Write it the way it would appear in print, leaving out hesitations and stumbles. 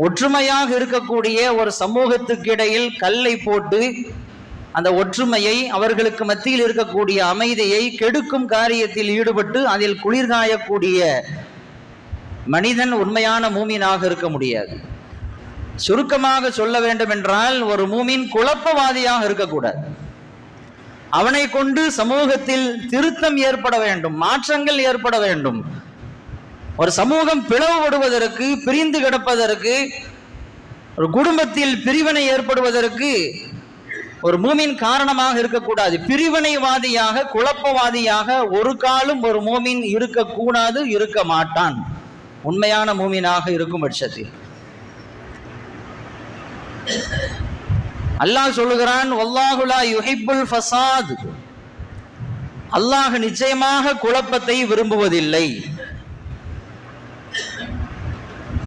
ஒற்றுமையாக இருக்கக்கூடிய ஒரு சமூகத்துக்கு இடையில் கல்லை போட்டு அந்த ஒற்றுமையை, அவர்களுக்கு மத்தியில் இருக்கக்கூடிய அமைதியை கெடுக்கும் காரியத்தில் ஈடுபட்டு அதில் குளிர்காயக்கூடிய மனிதன் உண்மையான மூமினாக இருக்க முடியாது. சுருக்கமாக சொல்ல வேண்டும் என்றால், ஒரு மூமின் குழப்பவாதியாக இருக்கக்கூடாது. அவனை கொண்டு சமூகத்தில் திருத்தம் ஏற்பட வேண்டும், மாற்றங்கள் ஏற்பட வேண்டும். ஒரு சமூகம் பிளவுபடுவதற்கு, பிரிந்து கிடப்பதற்கு, ஒரு குடும்பத்தில் பிரிவினை ஏற்படுவதற்கு ஒரு மூமின் காரணமாக இருக்கக்கூடாது. பிரிவினைவாதியாக, குழப்பவாதியாக ஒரு காலம் ஒரு மூமின் இருக்கக்கூடாது, இருக்க மாட்டான். உண்மையான மூமினாக இருக்கும் பட்சத்தில் அல்லாஹ் சொல்லுகிறான், வல்லாஹு லா யுஹிப்புல் ஃபஸாத், அல்லாஹ் நிச்சயமாக குழப்பத்தை விரும்புவதில்லை.